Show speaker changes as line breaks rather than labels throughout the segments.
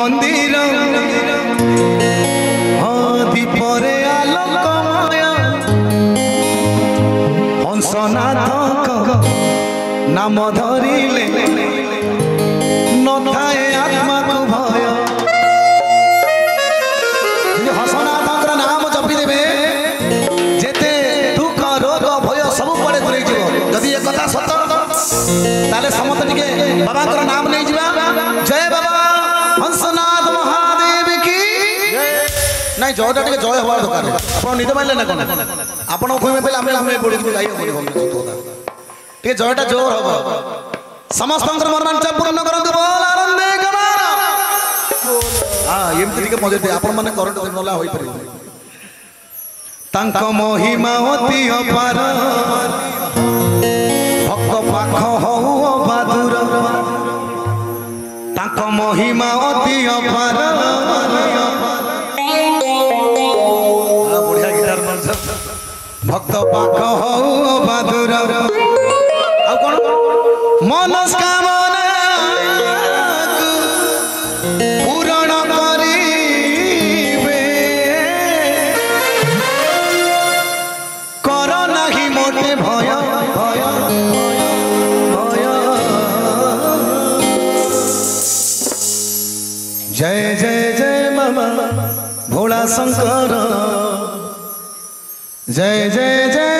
मंदिर दीपरे आलोकमय हंसनाथ नाम धरिले नथाए आत्मा को भय हंसनाथ नाम जपी देवे जेते दुख रोग भय सब पड़े दूरे जीव जदि एक कथा सत ताले समस्त टिके बाबा कर नाम नहीं जीवा जय बाबा हंसनाथ महादेव की नहीं जयटा टिके जय हवा दरकार आपण निद माइले ना कोन आपण खुइमे पहिले हम पड़ी के गाई टिके जयटा जोर हबो समस्त मन मानचा पूर्ण करंतु बोल आनंदे कमार हां एमति टिके मजे दे आपण माने करंट नला होई परि तांको महिमा अति अपार भक्त पाख हऊ बहादुर तांको महिमा अति अपार बढ़िया गिटार भक्त पाख हऊ बहादुर आ कोन मनस्कामना पूर्ण करिबे कर नाही मोटे भय भय भय जय जय जय मामा भोला शंकर जय जय जय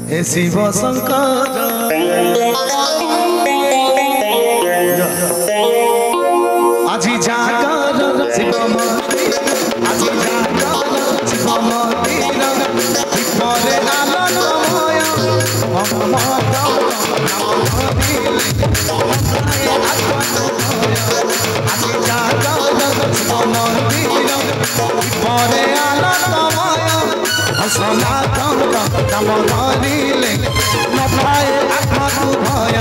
हे शिव शंकर আজি जागर शिव मंदिर আজি जागर शिव मंदिर दीपरे आलोकमय আজি जागर शिव मंदिर दीपरे आलोकमय हंसनाथ नाम धरिले नथाए आत्मा को भय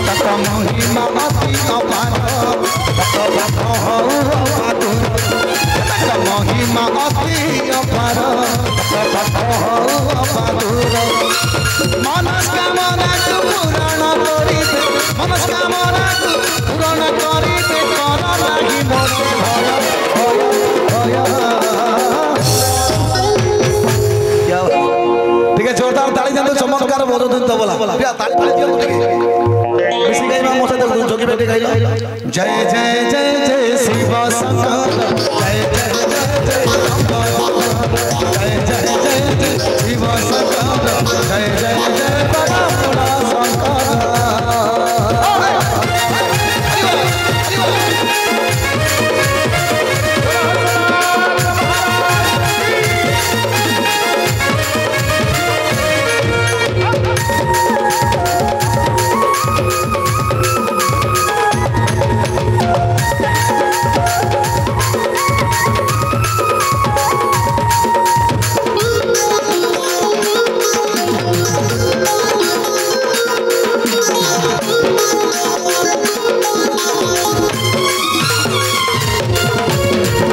तत महिमा अति अपार तत पाख हऊ बहादुर तत महिमा अति अपार तत पाख हऊ बहादुर मनस्कामना को पूर्ण करिबे मनस्कामना को पूर्ण करिबे कर लागि मोटे भय भय ठीक है जोरदार ताली देंदो चमत्कार बहुत दिन तो बोला भैया ताली ताली दियो ठीक है मिसी गाई मां मोसे देखो जोगी बेटे गाइलो जय जय जय जय शिव शंकर जय जय जय जय शंकर जय जय जय जय शिव शंकर जय जय जय बाबा भोला शंकर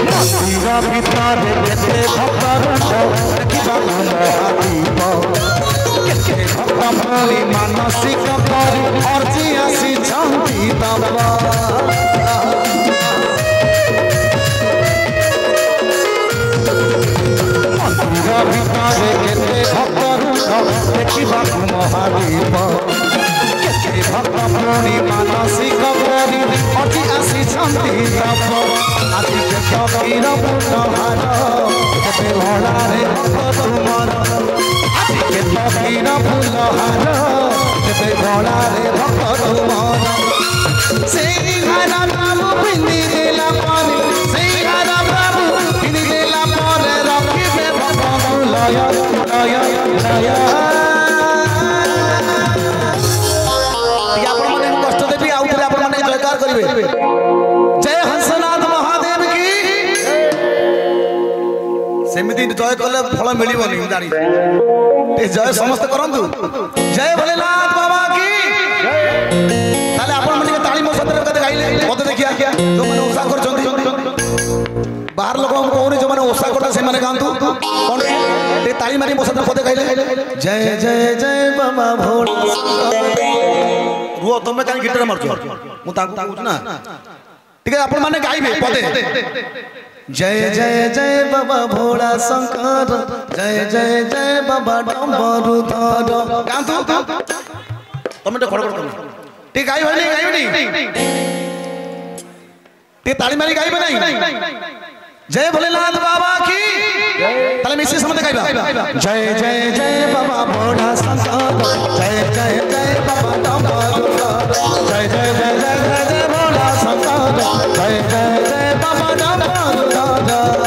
भितर केते भक्तर देखिबा महादीप केते भक्त भली मानसिक करी अर्जी आसी छंती बाबा मंदिर भितर केते भक्तर देखिबा महादीप केते भक्त भली मानसिक करी अर्जी आसी छंती बाबा आदि के फकीर पुनहार केते भोला रे भक्त तुमर आदि के फकीर पुनहार केते भोला रे भक्त तुमर सेई घरा बाबू पिंदी देला पर सेई घरा बाबू पिंदी देला पर रखिबे भक्त लय लय लय आपण माने कष्ट देबी आ ऊपर आपण माने जयकार करिवे जय हंसनाथ महादेव की सेमिति जय कले फल मिलिबनी जानी ए जय समस्त करंतु जय भोलेनाथ बाबा की ताले आपण माने ताली मो सतरे कते गाइले मते देखिया जो माने ओसा करचंती बाहर लोक हम कोनी जो माने ओसा करता से माने गांतु कोन ए ताली मारी मो सतरे कते गाइले जय जय जय बाबा भोला
रुह तुम कहीं गिटार मार्च मुझे ना ठीक है आपण माने गाइबे पदे जय जय जय बाबा भोला शंकर जय जय जय बाबा डम्बरुधर गांतु तुम तो खड़ खड़ ठीक गाइबनी ते ताली मारी गाइबे नहीं जय भोलेनाथ बाबा की ताले मिसे समझ गाइबा जय जय जय बाबा भोला शंकर जय जय जय बाबा डम्बरुधर जय जय जय जय जय भोला शंकर जय जय जय बाबा डम्बरुधर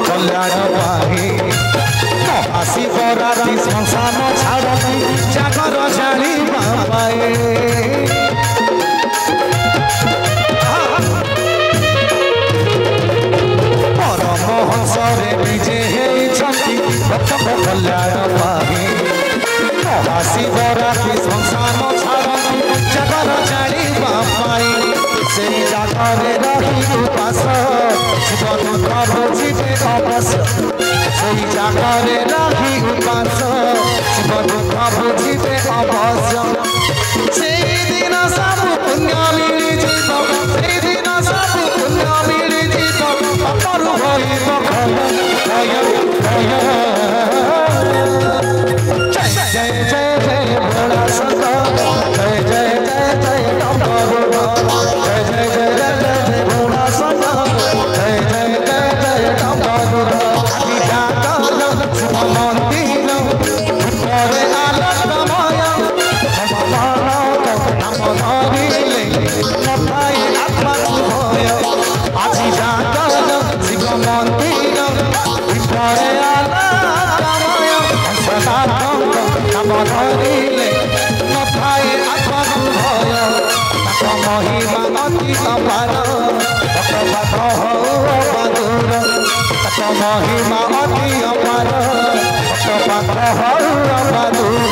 कल्याण पाही आसी बराती संसार छाड़ी जागर जानी पाए परमहंसरे विजे कल्याण पाही आसी बराती संसार छाड़ी जागर जानी पाए से जागरे रही उपास জীবন বুঝিবে অবশ্য সেই জাগরে রাখি উপাস জীবন বুঝিবে অবশ্য সেই দিন সব পুণ্য মিলি জীব সেই দিন সব পুণ্য মিলি জীব পাপরু হইব জয় জয় জয় জয় ভোলা শঙ্কর জয় জয় জয় জয় ডম্বরুধর জয় জয় জয় জয় জয় ভোলা শঙ্কর জয় জয় জয় জয় ডম্বরুধর আদি জাগর শিব মন্দির ভিতরে আলোকময় নাম ধরিলে নথায় আত্মার ভয় আদি জাগর শিব মন্দির ভিতরে আলোকময় সদাতঙ্ক নাম ধরিলে নথায় আত্মার ভয় তাক মহিমা অতি অপার ভক্ত বাদুর তাক মহিমা অতি অপার ভক্ত বাদুর